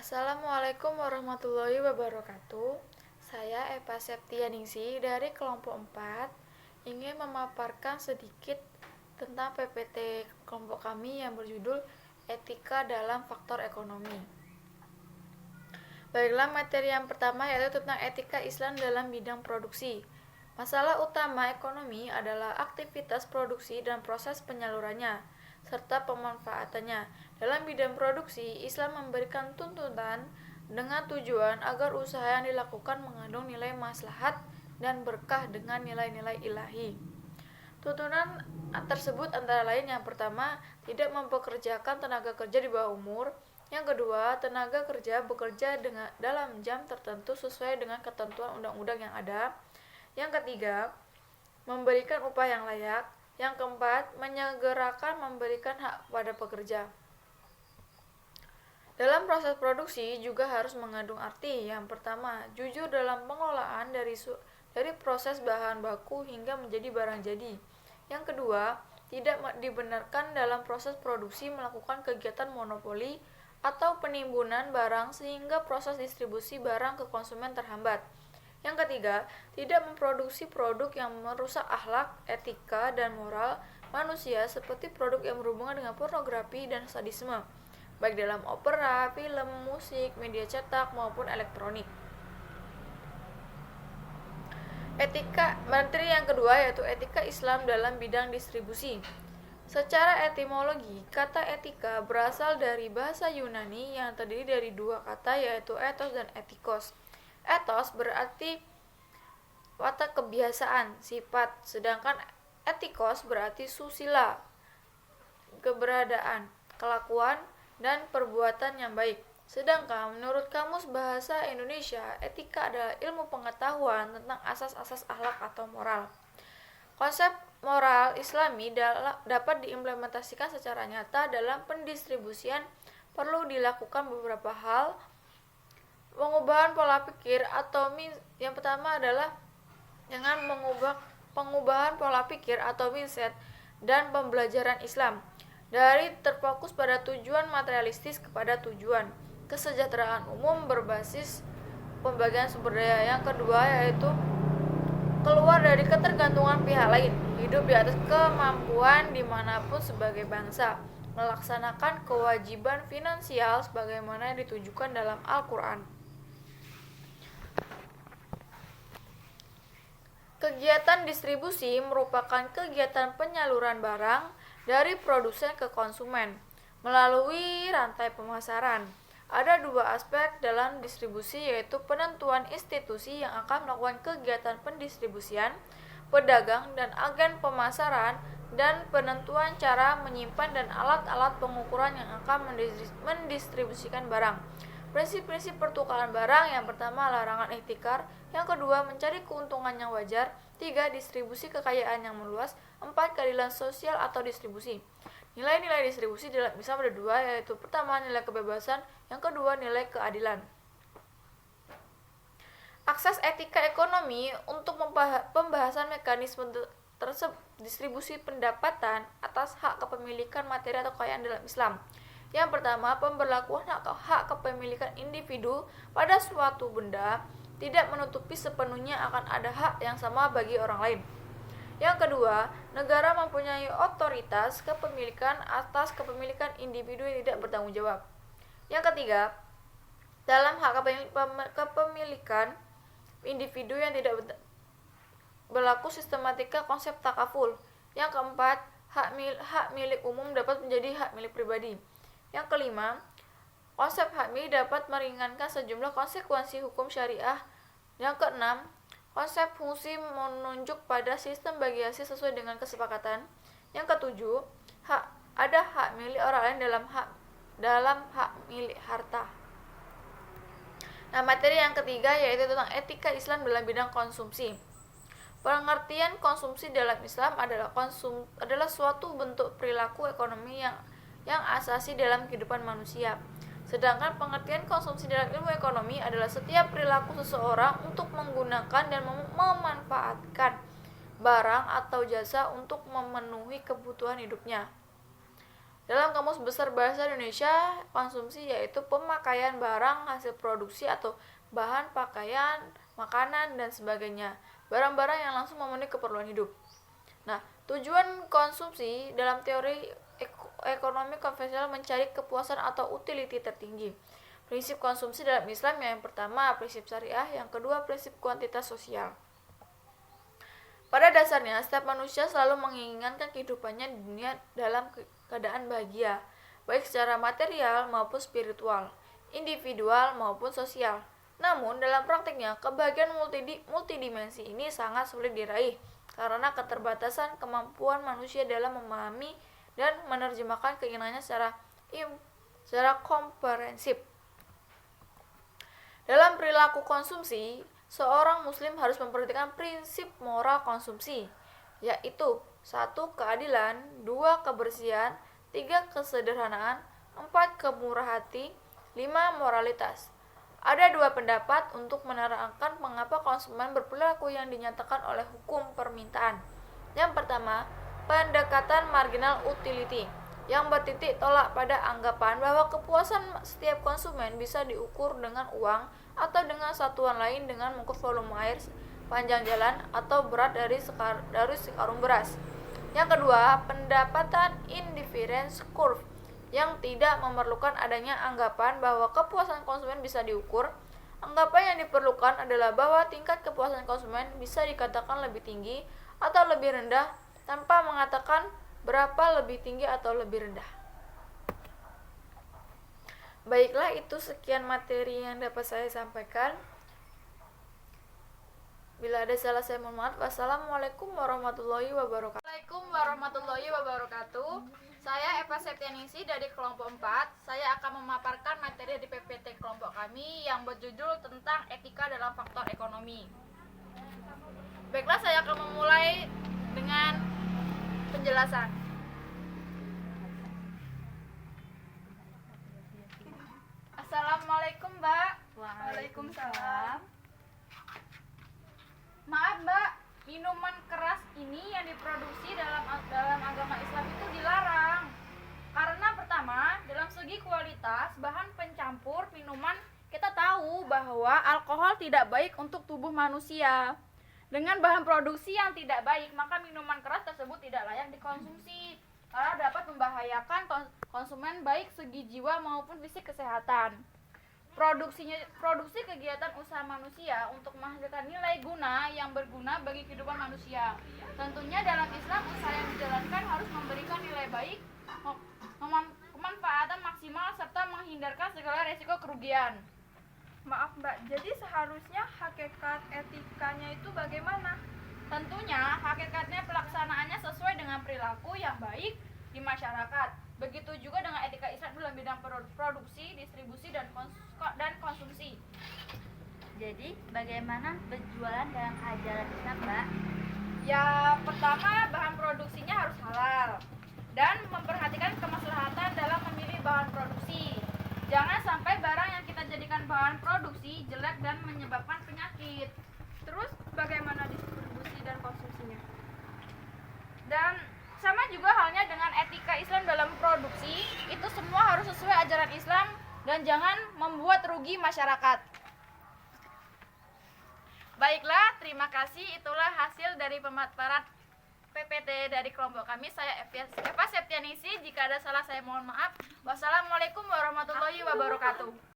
Assalamualaikum warahmatullahi wabarakatuh. Saya Eva Septianingsih dari kelompok 4 ingin memaparkan sedikit tentang PPT kelompok kami yang berjudul Etika dalam Faktor Ekonomi. Baiklah, materi yang pertama yaitu tentang etika Islam dalam bidang produksi. Masalah utama ekonomi adalah aktivitas produksi dan proses penyalurannya, serta pemanfaatannya. Dalam bidang produksi, Islam memberikan tuntutan dengan tujuan agar usaha yang dilakukan mengandung nilai maslahat dan berkah dengan nilai-nilai ilahi. Tuntunan tersebut antara lain yang pertama, tidak mempekerjakan tenaga kerja di bawah umur. Yang kedua, tenaga kerja bekerja dalam jam tertentu sesuai dengan ketentuan undang-undang yang ada. Yang ketiga, memberikan upah yang layak. Yang keempat, menyegerakan memberikan hak pada pekerja. Dalam proses produksi juga harus mengandung arti. Yang pertama, jujur dalam pengelolaan dari proses bahan baku hingga menjadi barang jadi. Yang kedua, tidak dibenarkan dalam proses produksi melakukan kegiatan monopoli atau penimbunan barang sehingga proses distribusi barang ke konsumen terhambat. Yang ketiga, tidak memproduksi produk yang merusak akhlak, etika, dan moral manusia seperti produk yang berhubungan dengan pornografi dan sadisme, baik dalam opera, film, musik, media cetak, maupun elektronik. Materi yang kedua yaitu etika Islam dalam bidang distribusi. Secara etimologi, kata etika berasal dari bahasa Yunani yang terdiri dari dua kata yaitu ethos dan etikos. Ethos berarti watak kebiasaan, sifat, sedangkan etikos berarti susila, keberadaan, kelakuan, dan perbuatan yang baik. Sedangkan menurut Kamus Bahasa Indonesia, etika adalah ilmu pengetahuan tentang asas-asas akhlak atau moral. Konsep moral Islami dapat diimplementasikan secara nyata dalam pendistribusian. Perlu dilakukan beberapa hal. Pengubahan pola pikir yang pertama adalah dengan pengubahan pola pikir atau mindset dan pembelajaran Islam dari terfokus pada tujuan materialistis kepada tujuan kesejahteraan umum berbasis pembagian sumber daya. Yang kedua yaitu keluar dari ketergantungan pihak lain, hidup di atas kemampuan dimanapun sebagai bangsa, melaksanakan kewajiban finansial sebagaimana yang ditujukan dalam Al-Quran. Kegiatan distribusi merupakan kegiatan penyaluran barang dari produsen ke konsumen melalui rantai pemasaran. Ada dua aspek dalam distribusi yaitu penentuan institusi yang akan melakukan kegiatan pendistribusian, pedagang dan agen pemasaran, dan penentuan cara menyimpan dan alat-alat pengukuran yang akan mendistribusikan barang. Prinsip-prinsip pertukaran barang yang pertama larangan ihtikar, yang kedua mencari keuntungan yang wajar, tiga distribusi kekayaan yang meluas, empat keadilan sosial atau distribusi. Nilai-nilai distribusi dalam Islam ada dua, yaitu pertama nilai kebebasan, yang kedua nilai keadilan. Akses etika ekonomi untuk pembahasan mekanisme distribusi pendapatan atas hak kepemilikan materi atau kekayaan dalam Islam. Yang pertama, pemberlakuan hak kepemilikan individu pada suatu benda tidak menutupi sepenuhnya akan ada hak yang sama bagi orang lain. Yang kedua, negara mempunyai otoritas kepemilikan atas kepemilikan individu yang tidak bertanggung jawab. Yang ketiga, dalam hak kepemilikan individu yang tidak berlaku sistematika konsep takaful. Yang keempat, hak milik umum dapat menjadi hak milik pribadi. Yang kelima, konsep hak milik dapat meringankan sejumlah konsekuensi hukum syariah. Yang keenam, konsep fungsi menunjuk pada sistem bagi hasil sesuai dengan kesepakatan. Yang ketujuh, ada hak milik orang lain dalam hak milik harta. Nah, materi yang ketiga yaitu tentang etika Islam dalam bidang konsumsi. Pengertian konsumsi dalam Islam adalah suatu bentuk perilaku ekonomi yang asasi dalam kehidupan manusia. Sedangkan pengertian konsumsi dalam ilmu ekonomi adalah setiap perilaku seseorang untuk menggunakan dan memanfaatkan barang atau jasa untuk memenuhi kebutuhan hidupnya. Dalam Kamus Besar Bahasa Indonesia, konsumsi yaitu pemakaian barang hasil produksi atau bahan pakaian, makanan, dan sebagainya. Barang-barang yang langsung memenuhi keperluan hidup. Nah, tujuan konsumsi dalam teori ekonomi konvensional mencari kepuasan atau utility tertinggi. Prinsip konsumsi dalam Islam yang pertama prinsip syariah, yang kedua prinsip kuantitas sosial. Pada dasarnya, setiap manusia selalu menginginkan kehidupannya di dunia dalam keadaan bahagia, baik secara material maupun spiritual, individual maupun sosial. Namun, dalam praktiknya, kebahagiaan multidimensi ini sangat sulit diraih karena keterbatasan kemampuan manusia dalam memahami dan menerjemahkan keinginannya secara komprehensif. Dalam perilaku konsumsi, seorang muslim harus memperhatikan prinsip moral konsumsi, yaitu 1. Keadilan, 2. Kebersihan, 3. Kesederhanaan, 4. Kemurah hati, 5. Moralitas. Ada dua pendapat untuk menerangkan mengapa konsumen berperilaku yang dinyatakan oleh hukum permintaan. Yang pertama, pendekatan marginal utility, yang bertitik tolak pada anggapan bahwa kepuasan setiap konsumen bisa diukur dengan uang atau dengan satuan lain dengan mengukur volume air panjang jalan atau berat dari sekarung beras. Yang kedua, pendapatan indifference curve, yang tidak memerlukan adanya anggapan bahwa kepuasan konsumen bisa diukur. Anggapan yang diperlukan adalah bahwa tingkat kepuasan konsumen bisa dikatakan lebih tinggi atau lebih rendah tanpa mengatakan berapa lebih tinggi atau lebih rendah. Baiklah, itu sekian materi yang dapat saya sampaikan. Bila ada salah saya mohon maaf. Wassalamualaikum warahmatullahi wabarakatuh. Waalaikumsalam warahmatullahi wabarakatuh. Saya Eva Septianingsih dari kelompok 4. Saya akan memaparkan materi di PPT kelompok kami yang berjudul tentang etika dalam faktor ekonomi. Baiklah, saya akan memulai dengan penjelasan. Assalamualaikum, Mbak. Waalaikumsalam. Maaf, Mbak, minuman keras ini yang diproduksi dalam agama Islam itu dilarang. Karena pertama, dalam segi kualitas bahan pencampur minuman, kita tahu bahwa alkohol tidak baik untuk tubuh manusia. Dengan bahan produksi yang tidak baik, maka minuman keras tersebut tidak layak dikonsumsi karena dapat membahayakan konsumen baik segi jiwa maupun fisik kesehatan. Produksi kegiatan usaha manusia untuk menghasilkan nilai guna yang berguna bagi kehidupan manusia. Tentunya dalam Islam, usaha yang dijalankan harus memberikan nilai baik, kemanfaatan maksimal, serta menghindarkan segala resiko kerugian. Maaf Mbak, jadi seharusnya hakikat etikanya itu bagaimana? Tentunya hakikatnya pelaksanaannya sesuai dengan perilaku yang baik di masyarakat. Begitu juga dengan etika Islam dalam bidang produksi, distribusi, dan konsumsi. Jadi, bagaimana berjualan dalam ajaran Islam, Mbak? Ya, pertama bahan produksinya harus halal dan memperhatikan kemaslahatan dalam memilih bahan produksi. Jangan sampai barang yang kita jadikan bahan produksi jelek dan menyebabkan penyakit. Terus bagaimana distribusi dan konsumsinya? Dan sama juga halnya dengan etika Islam dalam produksi, itu semua harus sesuai ajaran Islam dan jangan membuat rugi masyarakat. Baiklah, terima kasih. Itulah hasil dari pemaparan PPT dari kelompok kami. Saya Eva Septianingsih. Jika ada salah saya mohon maaf. Wassalamualaikum warahmatullahi wabarakatuh.